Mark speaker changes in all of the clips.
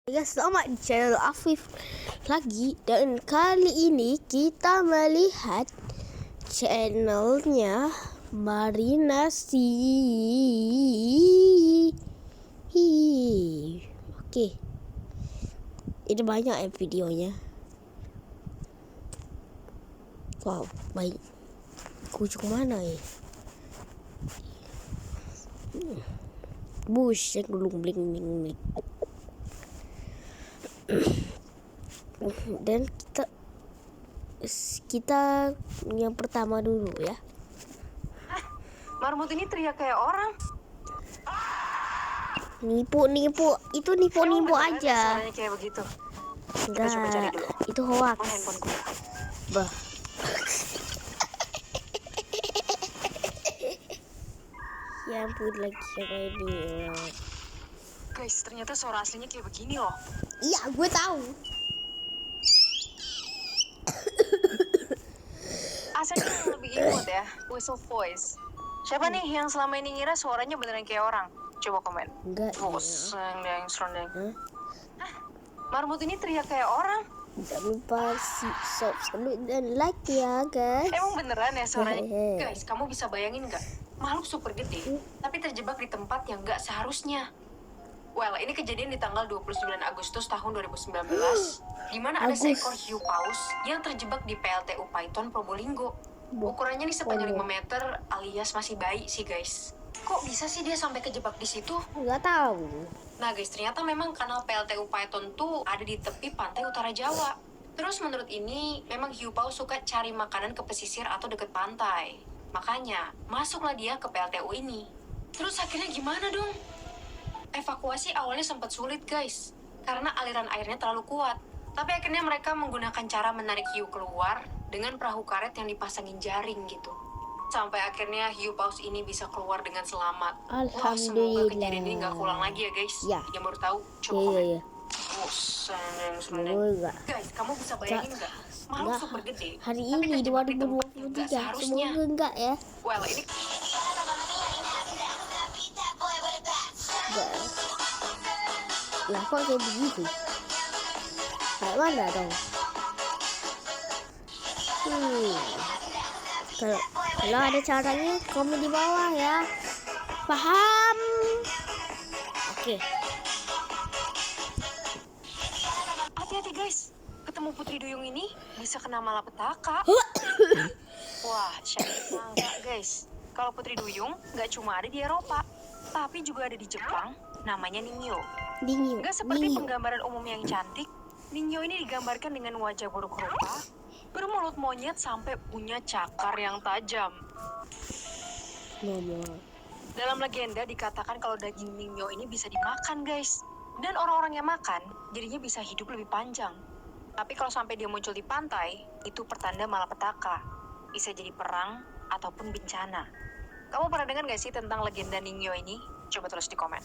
Speaker 1: Ya, selamat di channel Afif lagi, dan kali ini kita melihat channelnya Marinasi. Oke, ini banyak ya videonya. Wow, baik. Kucing mana ya? Bush yang gulung bling bling bling. Dan kita yang pertama dulu ya.
Speaker 2: Marmut ini teriak kayak orang.
Speaker 1: Nipu itu nipu aja.
Speaker 2: Suaranya kayak begitu.
Speaker 1: Enggak,
Speaker 2: coba cari dulu.
Speaker 1: itu hoax.
Speaker 2: Handphoneku.
Speaker 1: Bah. Ya ampun, lagi siapa ini?
Speaker 2: Guys, ternyata suara aslinya kayak begini loh.
Speaker 1: Iya, gue tahu.
Speaker 2: Asalnya yang lebih imut ya, whistle voice. Siapa nih yang selama ini ngira suaranya beneran kayak orang? Coba komen.
Speaker 1: Enggak.
Speaker 2: Serondeng.
Speaker 1: Hah?
Speaker 2: Marmut ini teriak kayak orang.
Speaker 1: Jangan lupa subscribe dan like ya, guys.
Speaker 2: Emang beneran ya suaranya?
Speaker 1: Hehehe.
Speaker 2: Guys, kamu bisa bayangin nggak? Makhluk super gede, tapi terjebak di tempat yang nggak seharusnya. Well, ini kejadian di tanggal 29 Agustus tahun 2019, di mana ada seekor hiu paus yang terjebak di PLTU Python Probolinggo. Ukurannya nih sepanjang 5 meter alias masih bayi sih, guys. Kok bisa sih dia sampai kejebak di situ?
Speaker 1: Enggak tahu.
Speaker 2: Nah guys, ternyata memang kanal PLTU Python tuh ada di tepi pantai utara Jawa. Terus menurut ini, memang hiu paus suka cari makanan ke pesisir atau deket pantai. Makanya, masuklah dia ke PLTU ini. Terus akhirnya gimana dong? Evakuasi awalnya sempat sulit guys, karena aliran airnya terlalu kuat. Tapi akhirnya mereka menggunakan cara menarik hiu keluar dengan perahu karet yang dipasangin jaring gitu. Sampai akhirnya hiu paus ini bisa keluar dengan selamat. Wah, semoga kejadian ini nggak ulang lagi ya guys.
Speaker 1: Ya.
Speaker 2: Yang baru tahu, coba komen.
Speaker 1: Iya. Enggak.
Speaker 2: Guys, kamu bisa bayangin nggak? Makhluk
Speaker 1: Enggak.
Speaker 2: super gede.
Speaker 1: Hari
Speaker 2: tapi
Speaker 1: ini
Speaker 2: terjebak di tempat yang nggak
Speaker 1: 2023.
Speaker 2: seharusnya.
Speaker 1: Semoga enggak ya.
Speaker 2: Well, ini
Speaker 1: Enggak. Lah kok kayak begitu? Kayak mana dong? Kalau ada caranya, komen di bawah ya. Paham? Oke.
Speaker 2: hati-hati guys. Ketemu Putri Duyung ini bisa kena malapetaka. Wah, siapa sangka guys. Kalau Putri Duyung nggak cuma ada di Eropa, tapi juga ada di Jepang. Namanya Ningyo.
Speaker 1: Dingin.
Speaker 2: Nggak seperti penggambaran umum yang cantik, Ningyo ini digambarkan dengan wajah buruk rupa, bermulut monyet sampai punya cakar yang tajam. Dalam legenda dikatakan kalau daging Ningyo ini bisa dimakan guys. Dan orang-orang yang makan jadinya bisa hidup lebih panjang. Tapi kalau sampai dia muncul di pantai, itu pertanda malapetaka. Bisa jadi perang ataupun bencana. Kamu pernah dengar gak sih tentang legenda Ningyo ini? Coba tulis di komen.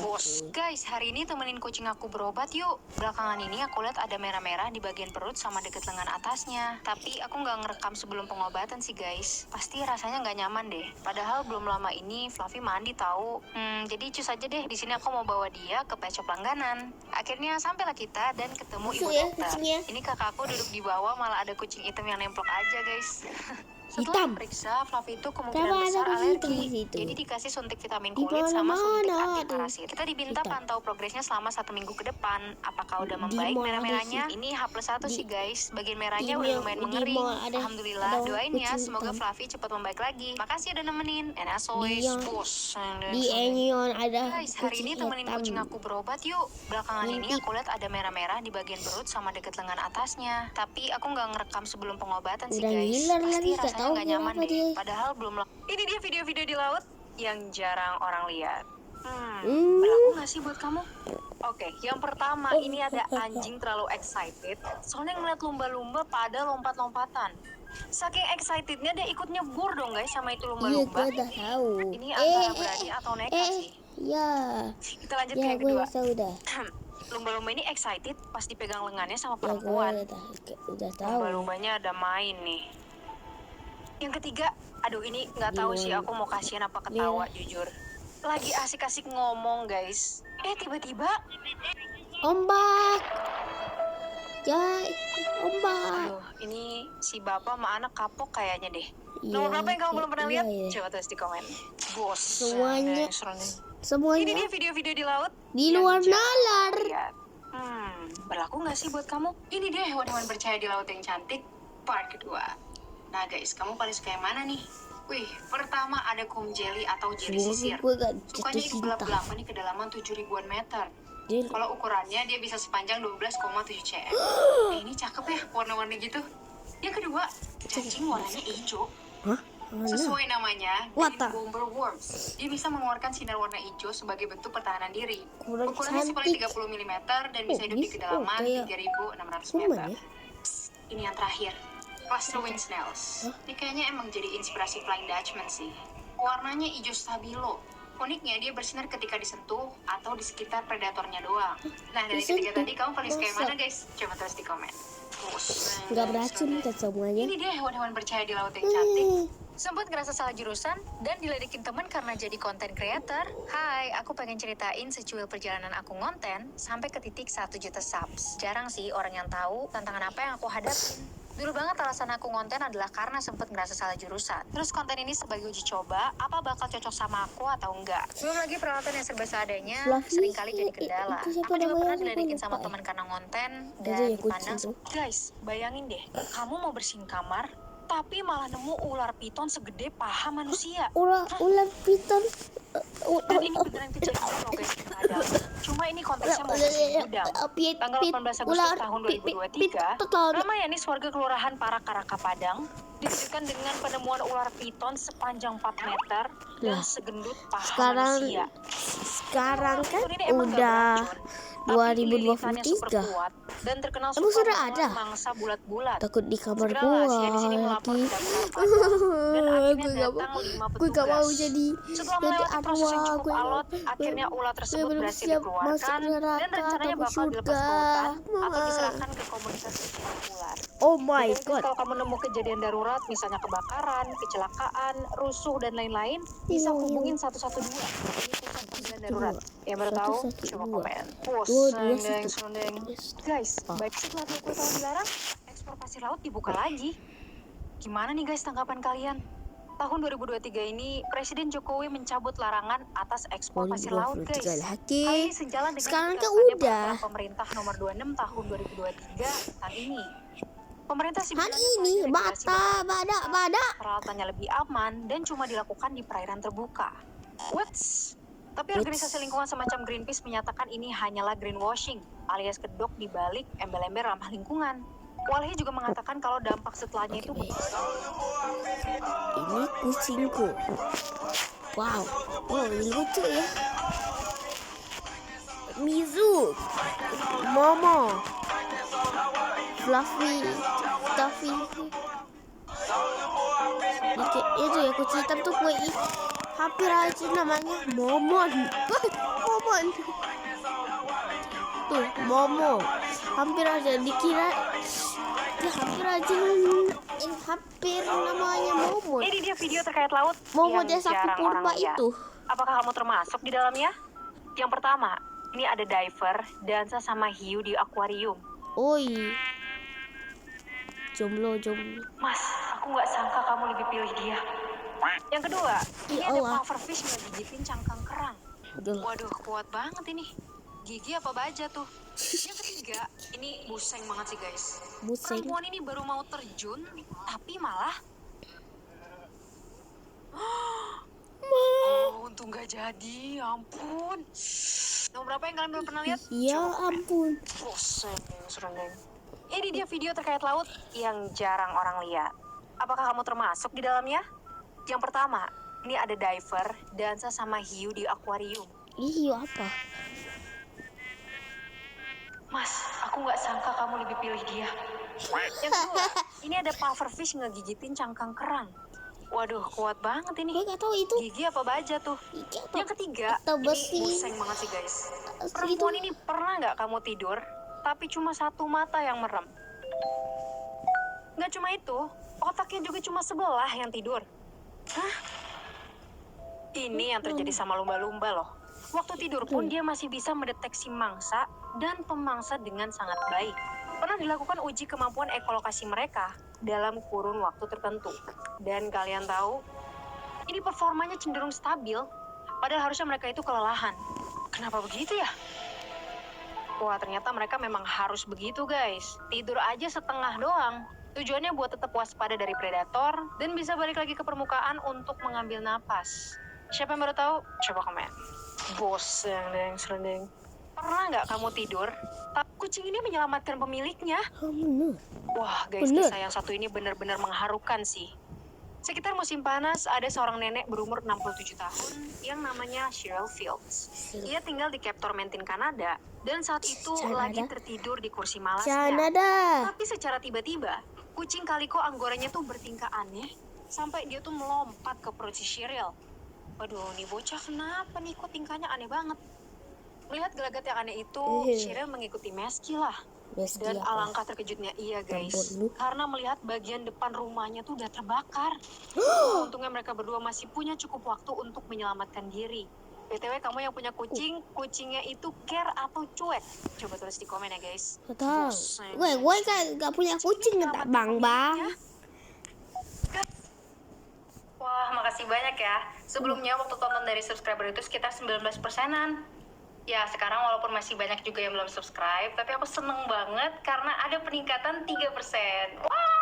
Speaker 2: Bos, guys, hari ini temenin kucing aku berobat yuk. Belakangan ini aku lihat ada merah-merah di bagian perut sama deket lengan atasnya. Tapi aku nggak ngerekam sebelum pengobatan sih guys. Pasti rasanya nggak nyaman deh. Padahal belum lama ini Fluffy mandi tahu. Jadi cus aja deh. Di sini aku mau bawa dia ke pet shop langganan. Akhirnya sampailah kita dan ketemu ibu dokter. Ini kakakku duduk di bawah, malah ada kucing hitam yang nemplok aja guys. Setelah periksa, Fluffy itu kemungkinan besar alergi. Jadi dikasih suntik vitamin kulit sama suntik anti parasit. Kita diminta pantau progresnya selama 1 minggu ke depan. Apakah udah membaik merah-merahnya? Ini H+1 sih guys. Bagian merahnya udah lumayan mengering. Alhamdulillah, doain ya semoga Fluffy cepat membaik lagi. Makasih udah nemenin. And as always, bos.
Speaker 1: Di Enyon ada
Speaker 2: guys, hari ini temenin kucing aku berobat yuk. Belakangan ini aku lihat ada merah-merah di bagian perut sama deket lengan atasnya. Tapi aku nggak ngerekam sebelum pengobatan sih guys. Pasti rasanya nggak nyaman deh. Padahal belum. Ini dia video-video di laut yang jarang orang lihat. Berlaku nggak sih buat kamu? Oke, yang pertama ini ada anjing terlalu excited. Soalnya ngeliat lumba-lumba pada lompat-lompatan. Saking excitednya dia ikut nyebur dong guys sama itu lumba-lumba.
Speaker 1: Iya, gue udah tahu.
Speaker 2: Ini antara berani atau nekat sih.
Speaker 1: Iya.
Speaker 2: Kita lanjut ke
Speaker 1: Ya,
Speaker 2: yang
Speaker 1: gue
Speaker 2: kedua.
Speaker 1: tahu dah.
Speaker 2: Lumba-lumba ini excited pas dipegang lengannya sama
Speaker 1: Ya, gue
Speaker 2: perempuan.
Speaker 1: udah tahu.
Speaker 2: Lumba-lumbanya ada main nih. Yang ketiga, aduh ini nggak tahu sih aku mau kasihan apa ketawa jujur. Lagi asik-asik ngomong guys. Tiba-tiba
Speaker 1: Ombak. Ya, ombak.
Speaker 2: Aduh, ini si bapak sama anak kapok kayaknya deh.
Speaker 1: Iya,
Speaker 2: Nomor berapa yang kamu belum pernah lihat?
Speaker 1: iya.
Speaker 2: Coba tulis di komen. Bos.
Speaker 1: Semuanya.
Speaker 2: Ini
Speaker 1: Semuanya
Speaker 2: dia video-video di laut.
Speaker 1: di
Speaker 2: yang
Speaker 1: luar
Speaker 2: jarang
Speaker 1: nalar.
Speaker 2: lihat. Berlaku nggak sih buat kamu? Ini dia hewan-hewan bercahaya di laut yang cantik, part kedua. Nah guys, kamu paling suka yang mana nih? Wih, pertama ada comb jelly atau jeli sisir.
Speaker 1: Gue gak
Speaker 2: Sukanya
Speaker 1: jatuh
Speaker 2: hidup
Speaker 1: cinta.
Speaker 2: gelap-gelapan di kedalaman 7 ribuan meter.
Speaker 1: Dia
Speaker 2: Kalau ukurannya dia bisa sepanjang 12,7 cm. Ini cakep ya, warna-warni gitu. Yang kedua, cacing warnanya hijau.
Speaker 1: Hah? Mana?
Speaker 2: Sesuai namanya,
Speaker 1: What the?
Speaker 2: green bomber worms. Dia bisa mengeluarkan sinar warna hijau sebagai bentuk pertahanan diri.
Speaker 1: Kurang
Speaker 2: Ukurannya sih paling
Speaker 1: cantik.
Speaker 2: 30 mm dan bisa hidup di
Speaker 1: bisa.
Speaker 2: kedalaman
Speaker 1: Kayak
Speaker 2: 3.600
Speaker 1: kuman
Speaker 2: meter.
Speaker 1: ya?
Speaker 2: Ini yang terakhir, cluster wing snails. Ini kayaknya emang jadi inspirasi Flying Dutchman sih. Warnanya hijau stabilo. Uniknya dia bersinar ketika disentuh atau di sekitar predatornya doang. Nah dari ketiga
Speaker 1: Disentuh.
Speaker 2: tadi kamu paling suka yang
Speaker 1: Masa?
Speaker 2: mana guys? Coba tulis di komen.
Speaker 1: Nggak beracun kan semuanya.
Speaker 2: Ini dia hewan-hewan bercahaya di laut yang cantik. Sempat ngerasa salah jurusan dan diledekin teman karena jadi content creator. Hai, aku pengen ceritain secuil perjalanan aku ngonten sampai ke titik 1 juta subs. Jarang sih orang yang tahu tantangan apa yang aku hadapin. Dulu banget alasan aku ngonten adalah karena sempat ngerasa salah jurusan. Terus konten ini sebagai uji coba, apa bakal cocok sama aku atau enggak. Belum lagi peralatan yang serba seadanya,
Speaker 1: Fluffy,
Speaker 2: seringkali jadi kendala.
Speaker 1: itu siapa
Speaker 2: Aku juga
Speaker 1: namanya?
Speaker 2: pernah
Speaker 1: Aku
Speaker 2: diledekin
Speaker 1: lupa
Speaker 2: sama
Speaker 1: ya.
Speaker 2: teman karena ngonten
Speaker 1: Itu
Speaker 2: dan
Speaker 1: ya
Speaker 2: dipandang.
Speaker 1: kucing tuh.
Speaker 2: Guys, bayangin deh, kamu mau bersihin kamar, tapi malah nemu ular piton segede paha manusia.
Speaker 1: Ular piton.
Speaker 2: Dan ini beneran kejadian loh guys di Padang. Cuma ini konteksnya mau bersihin gudang. Tanggal 18 Agustus tahun 2023, Ramayani, warga Kelurahan Parakaraka Padang, dikejutkan dengan penemuan ular piton sepanjang 4 meter dan
Speaker 1: Lah,
Speaker 2: segendut paha
Speaker 1: sekarang
Speaker 2: manusia.
Speaker 1: kan
Speaker 2: Piton ini emang gak
Speaker 1: udah
Speaker 2: beracun, tapi lilitannya super
Speaker 1: 2023.
Speaker 2: kuat dan terkenal
Speaker 1: Emang
Speaker 2: suka
Speaker 1: sudah
Speaker 2: menelan
Speaker 1: ada?
Speaker 2: mangsa bulat-bulat.
Speaker 1: Takut di kamar
Speaker 2: Segeralah
Speaker 1: gua
Speaker 2: Sia di sini melapor
Speaker 1: lagi.
Speaker 2: ke Damkar Padang dan akhirnya
Speaker 1: Gue
Speaker 2: datang 5
Speaker 1: gue gak mau
Speaker 2: petugas.
Speaker 1: jadi
Speaker 2: Setelah melewati proses yang cukup
Speaker 1: gue
Speaker 2: alot, akhirnya ular tersebut
Speaker 1: belum
Speaker 2: berhasil
Speaker 1: siap masuk
Speaker 2: dikeluarkan
Speaker 1: neraka
Speaker 2: dan rencananya
Speaker 1: atau
Speaker 2: bakal dilepas ke
Speaker 1: surga.
Speaker 2: hutan atau diserahkan ke komunitas pecinta ular.
Speaker 1: Oh my
Speaker 2: Jadi,
Speaker 1: god.
Speaker 2: kalau kamu nemu kejadian darurat, misalnya kebakaran, kecelakaan, rusuh, dan lain-lain, bisa
Speaker 1: Iya.
Speaker 2: hubungin 112. Ini pusat panggilan darurat. Yang baru tahu, coba
Speaker 1: 112.
Speaker 2: komen. Bos,
Speaker 1: Dua,
Speaker 2: serundeng,
Speaker 1: 1.
Speaker 2: serundeng. Guys, baik setelah 20 tahun dilarang, ekspor pasir laut dibuka lagi. Gimana nih guys tanggapan kalian? Tahun 2023 ini, Presiden Jokowi mencabut larangan atas ekspor pasir laut, guys.
Speaker 1: lagi.
Speaker 2: Hal ini sejalan dengan
Speaker 1: Sekarang kan
Speaker 2: kebijakannya
Speaker 1: udah.
Speaker 2: peraturan pemerintah nomor 26 tahun 2023 tahun ini. Pemerintah sih
Speaker 1: Han
Speaker 2: bilangnya
Speaker 1: ini
Speaker 2: soalnya regulasi
Speaker 1: badak.
Speaker 2: peralatannya lebih aman dan cuma dilakukan di perairan terbuka. What's? Tapi organisasi lingkungan semacam Greenpeace menyatakan ini hanyalah greenwashing, alias kedok di balik embel-embel ramah lingkungan. Walhi juga mengatakan kalau dampak setelahnya itu
Speaker 1: Ini kucingku. Wow. Oh, ini lucu ya. Mizu, Momo, Fluffy, Stuffy. Itu ya kucing hitam tuh kue hampir aja namanya Momon. Momon. Tuh Momo. Hampir aja dikira. Hampir aja hampir namanya Momon.
Speaker 2: Ini dia video terkait laut
Speaker 1: Momo
Speaker 2: yang
Speaker 1: desa
Speaker 2: jarang orang
Speaker 1: purba
Speaker 2: lihat.
Speaker 1: itu.
Speaker 2: Apakah kamu termasuk di dalamnya? Yang pertama, ini ada diver, dansa sama hiu di akuarium.
Speaker 1: Oi. Jomblo.
Speaker 2: Mas, aku nggak sangka kamu lebih pilih dia. Yang kedua, ini
Speaker 1: Ya
Speaker 2: ada
Speaker 1: Allah.
Speaker 2: pufferfish ngegigitin cangkang kerang.
Speaker 1: Udah.
Speaker 2: Waduh, kuat banget ini. Gigi apa baja tuh? Yang ketiga, ini buseng banget sih guys.
Speaker 1: Buseng.
Speaker 2: Perempuan ini baru mau terjun, tapi malah... Oh, untung gak jadi, ampun. Nomor berapa yang kalian belum pernah lihat?
Speaker 1: Ya
Speaker 2: Coba komen.
Speaker 1: ampun.
Speaker 2: Bosen, serundeng. Ini dia video terkait laut yang jarang orang lihat. Apakah kamu termasuk di dalamnya? Yang pertama, ini ada diver, dansa sama hiu di akuarium.
Speaker 1: Ih, apa?
Speaker 2: Mas, aku nggak sangka kamu lebih pilih dia. Yang kedua, ini ada pufferfish ngegigitin cangkang kerang. Waduh, kuat banget ini.
Speaker 1: Gue gak tahu itu.
Speaker 2: Gigi apa baja tuh?
Speaker 1: Iki apa?
Speaker 2: Yang ketiga,
Speaker 1: Atau
Speaker 2: ini
Speaker 1: besi.
Speaker 2: buseng banget sih guys.
Speaker 1: Itu.
Speaker 2: Perempuan ini pernah nggak kamu tidur, tapi cuma satu mata yang merem? Nggak cuma itu, otaknya juga cuma sebelah yang tidur. Hah? Ini yang terjadi sama lumba-lumba loh. Waktu tidur pun dia masih bisa mendeteksi mangsa dan pemangsa dengan sangat baik. Pernah dilakukan uji kemampuan ekolokasi mereka dalam kurun waktu tertentu. Dan kalian tahu, ini performanya cenderung stabil, padahal harusnya mereka itu kelelahan. Kenapa begitu ya? Wah, ternyata mereka memang harus begitu, guys. Tidur aja setengah doang. Tujuannya buat tetap waspada dari predator dan bisa balik lagi ke permukaan untuk mengambil napas. Siapa yang baru tahu? Coba komen. Bosan, deng, serendeng. Pernah nggak kamu tidur, tapi kucing ini menyelamatkan pemiliknya?
Speaker 1: Bener.
Speaker 2: Wah, guys,
Speaker 1: Bener.
Speaker 2: kisah yang satu ini benar-benar mengharukan sih. Sekitar musim panas, ada seorang nenek berumur 67 tahun yang namanya Cheryl Fields. Ia tinggal di Cape Tormentin, Kanada, dan saat itu
Speaker 1: Kanada?
Speaker 2: lagi tertidur di kursi malasnya.
Speaker 1: Canada.
Speaker 2: Tapi secara tiba-tiba, kucing kaliko anggoranya tuh bertingkah aneh, sampai dia tuh melompat ke perut si Cheryl. Waduh, nih bocah kenapa nih, kok tingkahnya aneh banget. Melihat gelagat yang aneh itu, Cheryl mengikuti Mesky lah.
Speaker 1: Meski
Speaker 2: Dan
Speaker 1: apa?
Speaker 2: alangkah terkejutnya ia, guys,
Speaker 1: Ampun, lu.
Speaker 2: karena melihat bagian depan rumahnya tuh udah terbakar. Untungnya mereka berdua masih punya cukup waktu untuk menyelamatkan diri. BTW, kamu yang punya kucing, kucingnya itu care atau cuek? Coba tulis di komen ya, guys.
Speaker 1: Gak tahu.
Speaker 2: Bosan.
Speaker 1: Gue kan gak punya kucing kata bang.
Speaker 2: Wah, makasih banyak ya. Sebelumnya waktu tonton dari subscriber itu sekitar 19%-an. Ya, sekarang walaupun masih banyak juga yang belum subscribe, tapi aku seneng banget karena ada peningkatan 3%. Wah!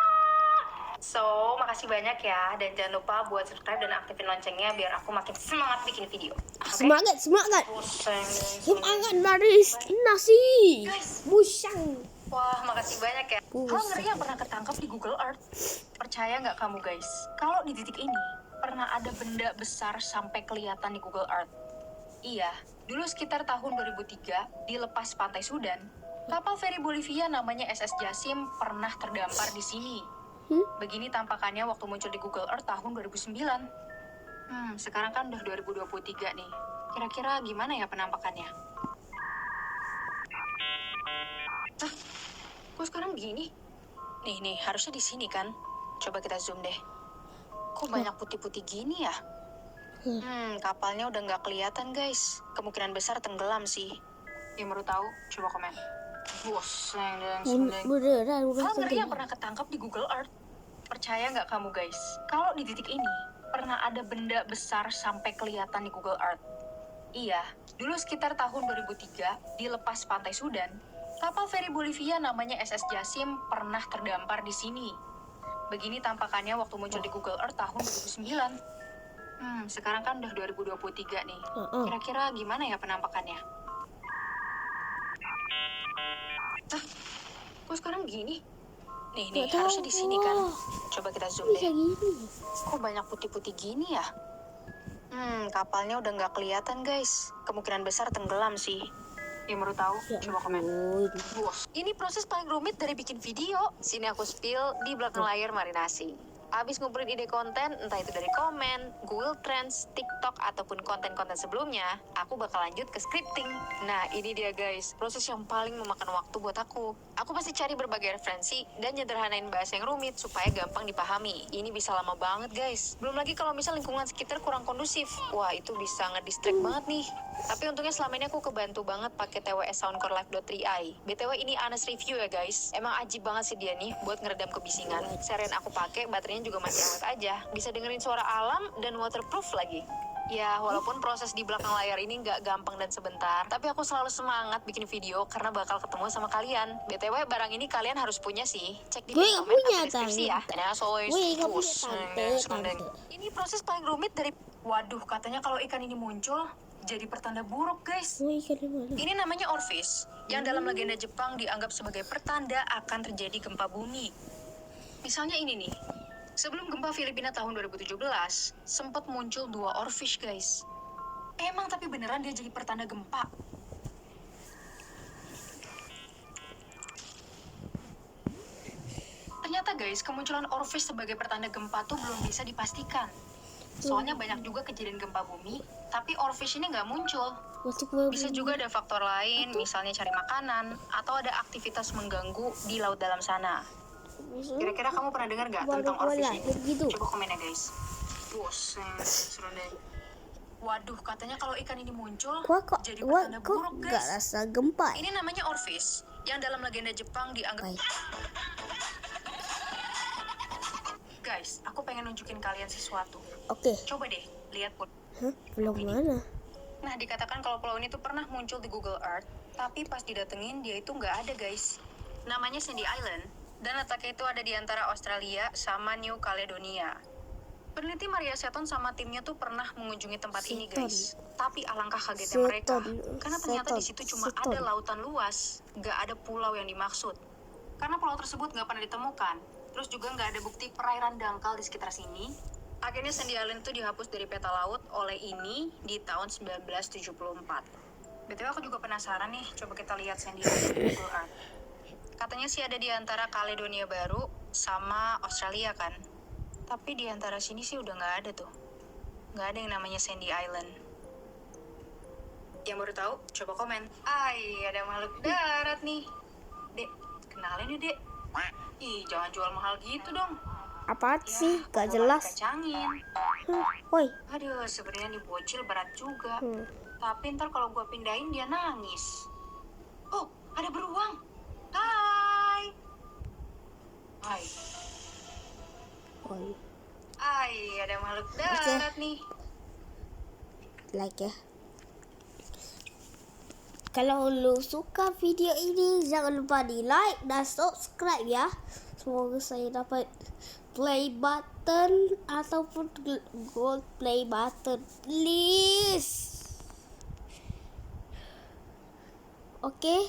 Speaker 2: So, makasih banyak ya. Dan jangan lupa buat subscribe dan aktifin loncengnya biar aku makin semangat bikin video. Oke?
Speaker 1: Semangat, semangat.
Speaker 2: Bosan.
Speaker 1: Semangat baris nasi.
Speaker 2: Guys.
Speaker 1: Busang.
Speaker 2: Wah, makasih banyak ya.
Speaker 1: Buset.
Speaker 2: Hal ngeri yang pernah ketangkap di Google Earth. Percaya nggak kamu, guys? Kalau di titik ini, pernah ada benda besar sampai kelihatan di Google Earth. Iya, dulu sekitar tahun 2003, di lepas pantai Sudan, kapal feri Bolivia namanya SS Jasim pernah terdampar di sini. Begini tampakannya waktu muncul di Google Earth tahun 2009. Sekarang kan udah 2023 nih. Kira-kira gimana ya penampakannya? Kok sekarang gini? Nih, harusnya di sini kan? Coba kita zoom deh. Kok banyak putih-putih gini ya? Kapalnya udah nggak kelihatan, guys. Kemungkinan besar tenggelam sih. Yang baru tahu, coba komen. Bosan dan sundeng.
Speaker 1: Beneran,
Speaker 2: Hal ngeri yang pernah ketangkap di Google Earth. Percaya nggak kamu, guys? Kalau di titik ini, pernah ada benda besar sampai kelihatan di Google Earth. Iya, dulu sekitar tahun 2003, di lepas pantai Sudan, kapal feri Bolivia namanya SS Jasim pernah terdampar di sini. Begini tampakannya waktu muncul di Google Earth tahun 2009. Sekarang kan udah 2023 nih. Kira-kira gimana ya penampakannya? Kok sekarang gini? Nih, harusnya di sini kan? Coba kita zoom
Speaker 1: Bisa
Speaker 2: deh.
Speaker 1: gini.
Speaker 2: Kok banyak putih-putih gini ya? Kapalnya udah nggak kelihatan, guys. Kemungkinan besar tenggelam sih. Yang baru tahu,
Speaker 1: Ya
Speaker 2: coba komen.
Speaker 1: ampun.
Speaker 2: Bos, ini proses paling rumit dari bikin video. Sini aku spill di belakang layar marinasi. Abis ngumpulin ide konten, entah itu dari komen, Google Trends, TikTok, ataupun konten-konten sebelumnya, aku bakal lanjut ke scripting. Nah, ini dia guys, proses yang paling memakan waktu buat aku. Aku pasti cari berbagai referensi dan nyederhanain bahasa yang rumit supaya gampang dipahami. Ini bisa lama banget guys. Belum lagi kalau misal lingkungan sekitar kurang kondusif. Wah, itu bisa ngedistract banget nih. Tapi untungnya selama ini aku kebantu banget pakai TWS Soundcore Live.3i. BTW ini honest review ya guys. Emang ajib banget sih dia nih buat ngeredam kebisingan. Serian aku pakai, baterainya juga masih awet aja. Bisa dengerin suara alam dan waterproof lagi. Ya, walaupun proses di belakang layar ini nggak gampang dan sebentar, tapi aku selalu semangat bikin video karena bakal ketemu sama kalian. BTW, barang ini kalian harus punya sih. Cek di
Speaker 1: Gue nggak
Speaker 2: komen
Speaker 1: punya,
Speaker 2: atau deskripsi ya.
Speaker 1: Tante.
Speaker 2: Dan as always,
Speaker 1: Gue nggak
Speaker 2: push.
Speaker 1: punya, Tante.
Speaker 2: Ini proses paling rumit dari... Waduh, katanya kalau ikan ini muncul, jadi pertanda buruk, guys.
Speaker 1: Gue ikan di mana?
Speaker 2: Ini namanya Orpheus, yang dalam legenda Jepang dianggap sebagai pertanda akan terjadi gempa bumi. Misalnya ini nih, sebelum gempa Filipina tahun 2017, sempat muncul 2 Orpheus, guys. Emang tapi beneran dia jadi pertanda gempa. Ternyata guys, kemunculan Orpheus sebagai pertanda gempa tuh belum bisa dipastikan. Soalnya banyak juga kejadian gempa bumi, tapi Orpheus ini nggak muncul. Bisa juga ada faktor lain, misalnya cari makanan, atau ada aktivitas mengganggu di laut dalam sana. Kira-kira kamu pernah dengar nggak tentang Orpheus ini?
Speaker 1: Gitu.
Speaker 2: Coba komen ya guys. Bosan, seru deh. Waduh, katanya kalau ikan ini muncul jadi
Speaker 1: Gua
Speaker 2: pertanda
Speaker 1: kok
Speaker 2: buruk,
Speaker 1: gak
Speaker 2: guys.
Speaker 1: rasa gempa ya?
Speaker 2: Ini namanya Orpheus, yang dalam legenda Jepang dianggap...
Speaker 1: Baik.
Speaker 2: Guys, aku pengen nunjukin kalian sesuatu.
Speaker 1: Oke.
Speaker 2: Coba deh, lihat pulau.
Speaker 1: Hah? Belum mana?
Speaker 2: Nah, dikatakan kalau pulau ini tuh pernah muncul di Google Earth, tapi pas didatengin dia itu nggak ada, guys. Namanya Sandy Island, dan letaknya itu ada di antara Australia sama New Caledonia. Peneliti Maria Seton sama timnya tuh pernah mengunjungi tempat ini, guys. Tapi alangkah kagetnya mereka, karena ternyata di situ cuma ada lautan luas, nggak ada pulau yang dimaksud. Karena pulau tersebut nggak pernah ditemukan, terus juga nggak ada bukti perairan dangkal di sekitar sini. Akhirnya Sandy Island itu dihapus dari peta laut oleh ini di tahun 1974. BTW aku juga penasaran nih, coba kita lihat Sandy Island di Google Earth. Katanya sih ada di antara Caledonia Baru sama Australia kan. Tapi di antara sini sih udah nggak ada tuh. Nggak ada yang namanya Sandy Island. Yang baru tahu, coba komen. Ada makhluk darat nih. Dek, kenalin yuk, Dek. Ih, jangan jual mahal gitu dong.
Speaker 1: Apaan sih? Gak
Speaker 2: kalau
Speaker 1: jelas.
Speaker 2: Kacangin.
Speaker 1: Woi.
Speaker 2: Aduh, sebenarnya nih bocil berat juga. Tapi ntar kalau gua pindahin dia nangis. Oh, ada beruang. Hai. Hai.
Speaker 1: Woi.
Speaker 2: Ada makhluk darat nih.
Speaker 1: Like ya. Kalau lu suka video ini, jangan lupa di like dan subscribe ya. Semoga saya dapat play button ataupun gold play button, please. Oke.